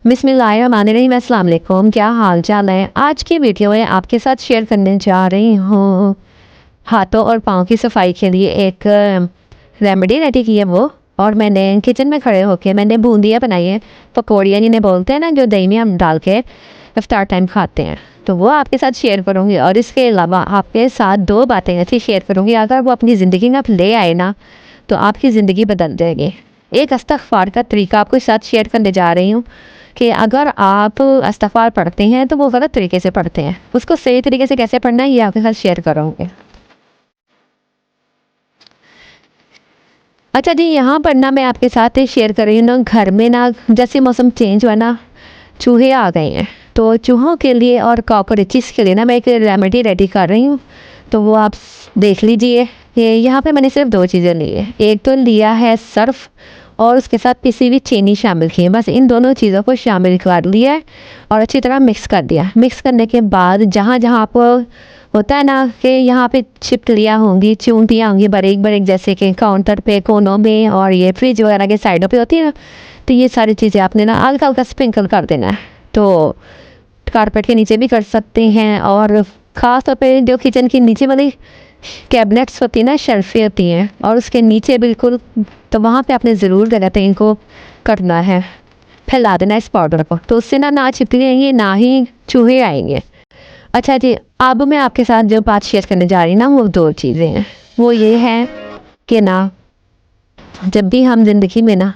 बिस्मिल्लाहिर्रहमानिर्रहीम, अस्सलाम वालेकुम। क्या हाल चाल है। आज की वीडियो में आपके साथ शेयर करने जा रही हूँ हाथों और पाँव की सफाई के लिए एक रेमेडी रेडी की है वो। और मैंने किचन में खड़े होकर मैंने बूंदियाँ बनाई हैं, पकौड़ियाँ जिन्हें बोलते हैं ना, जो दही में हम डाल के इफ्तार टाइम खाते हैं, तो वो आपके साथ शेयर करूँगी। और इसके अलावा आपके साथ दो बातें ऐसी शेयर करूँगी, अगर वो अपनी ज़िंदगी में आप ले आए ना तो आपकी ज़िंदगी बदल जाएगी। एक इस्तिग़फ़ार का तरीका आपके साथ शेयर करने जा रही हूँ कि अगर आप इस्तिग़फ़ार पढ़ते हैं तो वो गलत तरीके से पढ़ते हैं, उसको सही तरीके से कैसे पढ़ना है ये आपके साथ शेयर करूँगी। अच्छा जी, यहाँ पर ना मैं आपके साथ शेयर कर रही हूँ ना, घर में ना जैसे मौसम चेंज हुआ ना, चूहे आ गए हैं, तो चूहों के लिए और कॉकरोचेस के लिए ना मैं एक रेमेडी रेडी कर रही हूँ। तो वो आप देख लीजिए। ये यहाँ पे मैंने सिर्फ दो चीज़ें ली है, एक तो लिया है सर्फ और उसके साथ पिसी हुई चीनी शामिल की है। बस इन दोनों चीज़ों को शामिल कर लिया है और अच्छी तरह मिक्स कर दिया। मिक्स करने के बाद जहाँ जहाँ आपको होता है ना कि यहाँ पे छिपकलियाँ होंगी, चूंटियाँ होंगी बारीक बारीक, जैसे कि काउंटर पे कोनों में और ये फ्रिज वगैरह के साइडों पे होती है ना, तो ये सारी चीज़ें आपने ना हल्का हल्का स्प्रिंकल कर देना है। तो कारपेट के नीचे भी कर सकते हैं, और ख़ास तौर पे जो किचन की नीचे वाली कैबिनेट्स होती है ना, शेल्फें होती हैं, और उसके नीचे बिल्कुल, तो वहाँ पे आपने ज़रूर गलत इनको करना है, फैला देना इस पाउडर को। तो उससे ना छिपकली आएंगी ना ही चूहे आएंगे। अच्छा जी, अब मैं आपके साथ जो बात शेयर करने जा रही ना, वो दो चीज़ें हैं। वो ये है कि ना जब भी हम ज़िंदगी में ना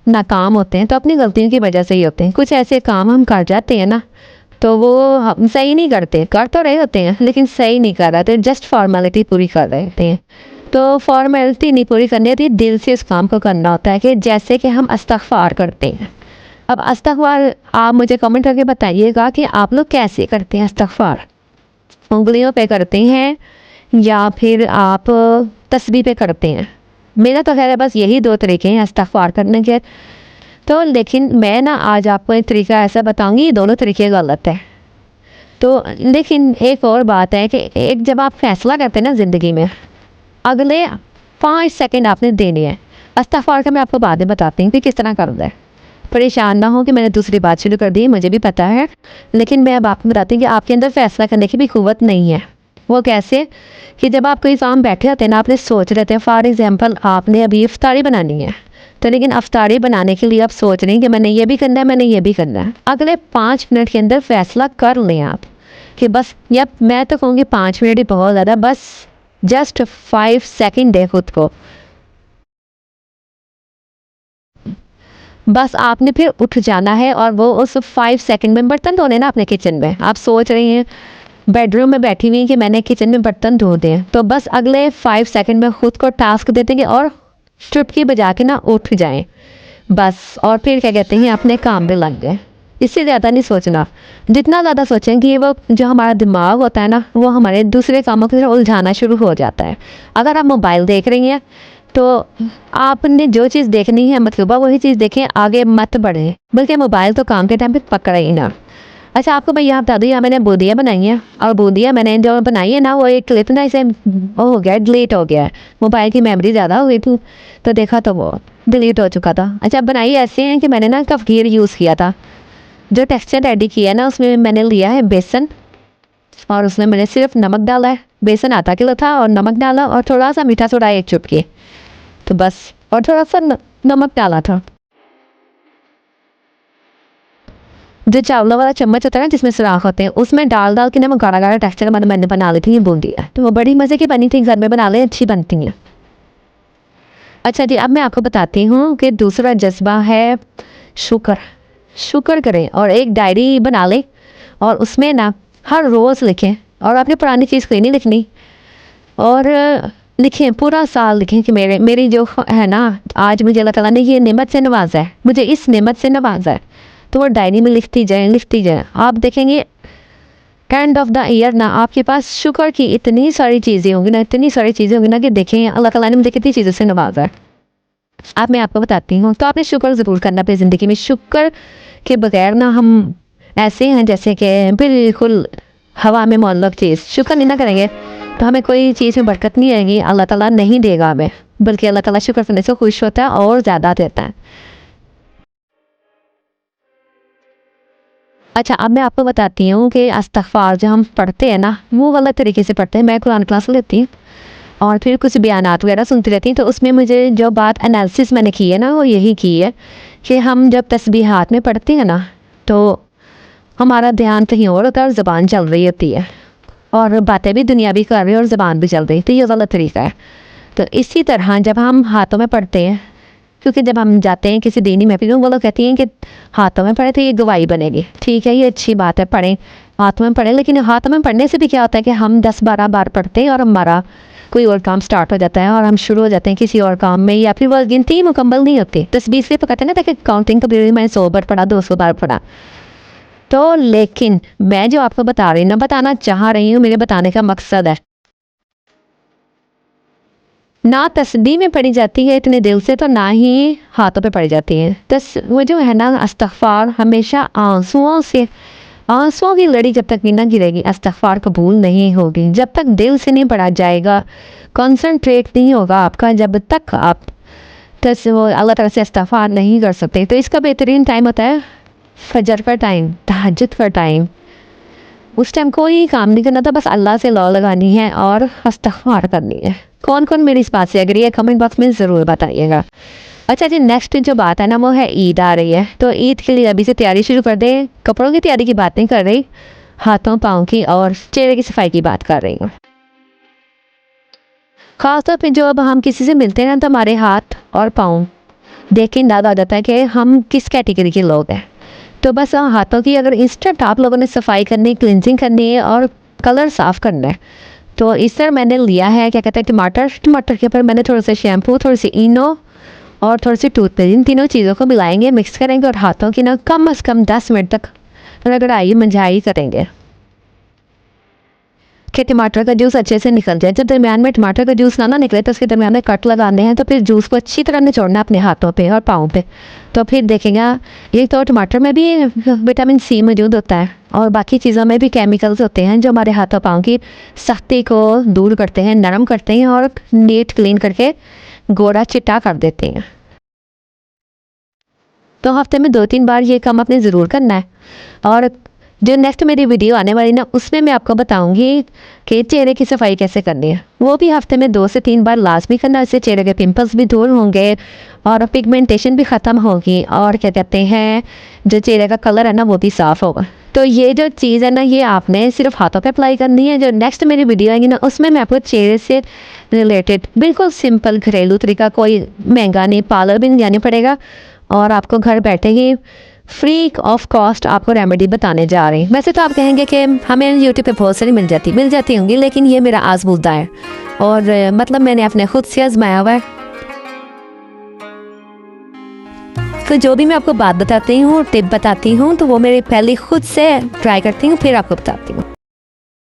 नाकाम होते हैं तो अपनी गलतियों की वजह से ही होते हैं। कुछ ऐसे काम हम कर जाते हैं ना, तो वो हम सही नहीं करते, कर तो रहे होते हैं लेकिन सही नहीं कर रहे थे, जस्ट फॉर्मेलिटी पूरी कर रहे होते हैं। तो फॉर्मेलिटी नहीं पूरी करनी होती, दिल से उस काम को करना होता है, कि जैसे कि हम इस्तिग़फ़ार करते हैं। अब इस्तिग़फ़ार आप मुझे कमेंट करके बताइएगा कि आप लोग कैसे करते हैं इस्तिग़फ़ार। उंगलियों पे करते हैं या फिर आप तस्बीह पे करते हैं। मेरा तो खैर बस यही दो तरीके हैं इस्तिग़फ़ार करने के। तो लेकिन मैं ना आज आपको एक तरीका ऐसा बताऊंगी, ये दोनों तरीके गलत है। तो लेकिन एक और बात है कि एक जब आप फैसला करते हैं ना ज़िंदगी में, अगले 5 सेकंड आपने देने हैं। इस्तिग़फ़ार का मैं आपको बाद में बताती हूँ कि किस तरह करना है। परेशान ना हो कि मैंने दूसरी बात शुरू कर दी, मुझे भी पता है, लेकिन मैं अब आपको बताती हूँ कि आपके अंदर फैसला करने की भी क़ुव्वत नहीं है। वो कैसे कि जब आप कोई काम बैठे होते हैं ना, आपने सोच रहे थे, फॉर एग्ज़ाम्पल आपने अभी इफ्तारी बनानी है, तो लेकिन इफ्तारी बनाने के लिए आप सोच रहे हैं कि मैंने ये भी करना है, मैंने ये भी करना है। अगले 5 मिनट के अंदर फैसला कर लें आप कि बस, या मैं तो कहूँगी 5 मिनट ही बहुत ज़्यादा, बस जस्ट 5 सेकंड है खुद को। बस आपने फिर उठ जाना है और वो उस 5 सेकंड में बर्तन धोने ना अपने किचन में। आप सोच रही हैं बेडरूम में बैठी हुई कि मैंने किचन में बर्तन धो दें, तो बस अगले 5 सेकंड में खुद को टास्क दे देंगे और चुटकी बजा के ना उठ जाएं बस। और फिर क्या कहते हैं, अपने काम में लग गए। इससे ज़्यादा नहीं सोचना। जितना ज़्यादा सोचेंगे वो जो हमारा दिमाग होता है ना, वो हमारे दूसरे कामों की तरफ उलझाना शुरू हो जाता है। अगर आप मोबाइल देख रही हैं तो आपने जो चीज़ देखनी है मतलूबा वही चीज़ देखें, आगे मत बढ़ें, बल्कि मोबाइल तो काम के टाइम पे पकड़े ही ना। अच्छा, आपको मैं यहाँ बता दूँ, यहाँ मैंने बूंदियाँ बनाई हैं, और बूंदियाँ मैंने जो बनाई है ना, वो एक क्लिप ना इसे वो हो गया, डिलीट हो गया है। मोबाइल की मेमोरी ज़्यादा हो गई थी, तो देखा तो वो डिलीट हो चुका था। अच्छा, बनाई ऐसे हैं कि मैंने ना कफ़गीर यूज़ किया था। जो टेक्सचर रेडी किया ना, उसमें मैंने लिया है बेसन, और उसमें मैंने सिर्फ नमक डाला है। बेसन आधा किलो था और नमक डाला, और थोड़ा सा मीठा सोडा 1 चुटकी, तो बस, और थोड़ा सा नमक डाला था। जो चावलों वाला चम्मच होता है ना जिसमें सुराख होते हैं, उसमें डाल डाल के ना मैं गाढ़ा गाढ़ा टेक्सचर मैंने बना ली थी ये बूंदियाँ, तो वो बड़ी मज़े की बनी थी। घर में बना ले, अच्छी बनती हैं। अच्छा जी, अब मैं आपको बताती हूँ कि दूसरा जज्बा है शुक्र। शुक्र करें और एक डायरी बना लें, और उसमें ना हर रोज़ लिखें, और आपने पुरानी चीज़ कोई नहीं लिखनी, और लिखें पूरा साल, लिखें कि मेरी जो है ना, आज मुझे अल्लाह ताला ने ये नेमत से नवाजा है, मुझे इस नेमत से नवाजा है। तो वो डायरी में लिखती जाएँ। आप देखेंगे एंड ऑफ द ईयर ना आपके पास शुक्र की इतनी सारी चीज़ें होंगी ना, इतनी सारी चीज़ें होंगी ना, कि देखें अल्लाह ताला ने मुझे कितनी चीज़ों से नवाजा है। अब मैं आपको बताती हूँ, तो आपने शुक्र ज़रूर करना अपनी ज़िंदगी में। शुक्र के बगैर ना हम ऐसे हैं जैसे कि बिल्कुल हवा में मुअल्लक़ चीज़। शुक्र नहीं ना करेंगे तो हमें कोई चीज़ में बरकत नहीं आएगी, अल्लाह ताला नहीं देगा हमें, बल्कि अल्लाह ताला शुक्र करने से खुश होता है और ज़्यादा देता है। अच्छा, अब मैं आपको बताती हूँ कि इस्तग़फ़ार जो हम पढ़ते हैं ना, वो गलत तरीके से पढ़ते हैं। मैं कुरान क्लास लेती हूँ और फिर कुछ बयानात वगैरह सुनती रहती हूँ, तो उसमें मुझे जो बात एनालिसिस मैंने की है ना, वो यही की है कि हम जब तस्बीहात में पढ़ते हैं ना, तो हमारा ध्यान कहीं और होता है और ज़बान चल रही होती है, और बातें भी दुनियावी कर रही है और ज़बान भी चल रही है, तो ये गलत तरीका है। तो इसी तरह जब हम हाथों में पढ़ते हैं, क्योंकि जब हम जाते हैं किसी दीनी महफ़िल में, वो लोग कहती हैं कि हाथों में पढ़े तो ये गवाही बनेगी। ठीक है, ये अच्छी बात है, पढ़ें, हाथों में पढ़ें, लेकिन हाथों में पढ़ने से भी क्या होता है कि हम 10-12 बार पढ़ते हैं और हमारा कोई और काम स्टार्ट हो जाता है और हम शुरू हो जाते हैं किसी और काम में, या फिर वो गिनती मुकम्मल नहीं होती। तस्बीह से तो कहते हैं ना कि काउंटिंग कभी भी मैंने 100 बार पढ़ा, 200 बार पढ़ा। तो लेकिन मैं जो आपको बता रही हूँ ना, बताना चाह रही हूँ, मेरे बताने का मकसद है, ना तस्बीह में पढ़ी जाती है इतने दिल से, तो ना ही हाथों पे पढ़ी जाती है। वो जो है ना इस्तग़फ़ार, हमेशा आंसुओं से, आंसुओं की लड़ी जब तक ना गिरेगी, इस्तग़फ़ार कबूल नहीं होगी। जब तक दिल से नहीं पढ़ा जाएगा, कंसंट्रेट नहीं होगा आपका, जब तक आप वो अल्लाह ताला से इस्तग़फ़ार नहीं कर सकते। तो इसका बेहतरीन टाइम होता है फजर का टाइम, तहज्जुद का टाइम। उस टाइम कोई काम नहीं करना था, बस अल्लाह से लौ लगानी है और इस्तग़फ़ार करनी है। कौन कौन मेरी इस बात से एग्री है, कमेंट बॉक्स में ज़रूर बताइएगा। अच्छा जी, नेक्स्ट जो बात है ना, वो है ईद आ रही है, तो ईद के लिए अभी से तैयारी शुरू कर दें। कपड़ों की तैयारी की बात नहीं कर रही, हाथों पाँव की और चेहरे की सफाई की बात कर रही हूँ। ख़ासतौर पे जो अब हम किसी से मिलते हैं ना, तो हमारे हाथ और पाँव देख के अंदाज़ा आ जाता है कि हम किस कैटेगरी के लोग हैं। तो बस हाथों की अगर इंस्टेंट आप लोगों ने सफाई करनी, क्लिनजिंग करनी है और कलर साफ़ करना है, तो इस तरह मैंने लिया है, क्या कहते हैं, टमाटर के ऊपर मैंने थोड़ा सा शैम्पू, थोड़ी सी इनो और थोड़ी सी टूथपेस्ट, इन तीनों चीज़ों को मिलाएंगे, मिक्स करेंगे और हाथों की ना कम से कम 10 मिनट तक रगड़ाई मंझाई करेंगे कि टमाटर का जूस अच्छे से निकल जाए। जब दरमियान में टमाटर का जूस ना निकले, तो उसके दरमियान में कट लगाने हैं, तो फिर जूस को अच्छी तरह निचोड़ना अपने हाथों पे और पाँव पे। तो फिर देखेंगे ये तो टमाटर में भी विटामिन सी मौजूद होता है और बाकी चीज़ों में भी केमिकल्स होते हैं जो हमारे हाथों पाँव की सख्ती को दूर करते हैं, नरम करते हैं और नीट क्लीन करके गोरा चिट्टा कर देते हैं। तो हफ्ते में 2-3 बार ये काम आपने ज़रूर करना है। और जो नेक्स्ट मेरी वीडियो आने वाली ना, उसमें मैं आपको बताऊंगी कि चेहरे की सफाई कैसे करनी है। वो भी हफ्ते में 2 से 3 बार लाजमी करना, इससे चेहरे के पिंपल्स भी दूर होंगे और पिगमेंटेशन भी ख़त्म होगी, और क्या कहते हैं, जो चेहरे का कलर है ना, वो भी साफ़ होगा। तो ये जो चीज़ है ना, ये आपने सिर्फ हाथों पे अप्लाई करनी है। जो नेक्स्ट मेरी वीडियो आएगी ना, उसमें मैं आपको चेहरे से रिलेटेड बिल्कुल सिंपल घरेलू तरीका, कोई महंगा नहीं, पार्लर भी नहीं जाना पड़ेगा, और आपको घर बैठे ही फ्री ऑफ कॉस्ट आपको रेमेडी बताने जा रही हूँ। वैसे तो आप कहेंगे कि हमें यूट्यूब पे बहुत सारी मिल जाती होंगी, लेकिन ये मेरा आज़मूदा है और मतलब मैंने अपने खुद से आजमाया हुआ है। तो जो भी मैं आपको बात बताती हूँ, टिप बताती हूँ, तो वो मेरे पहले खुद से ट्राई करती हूँ, फिर आपको बताती हूँ।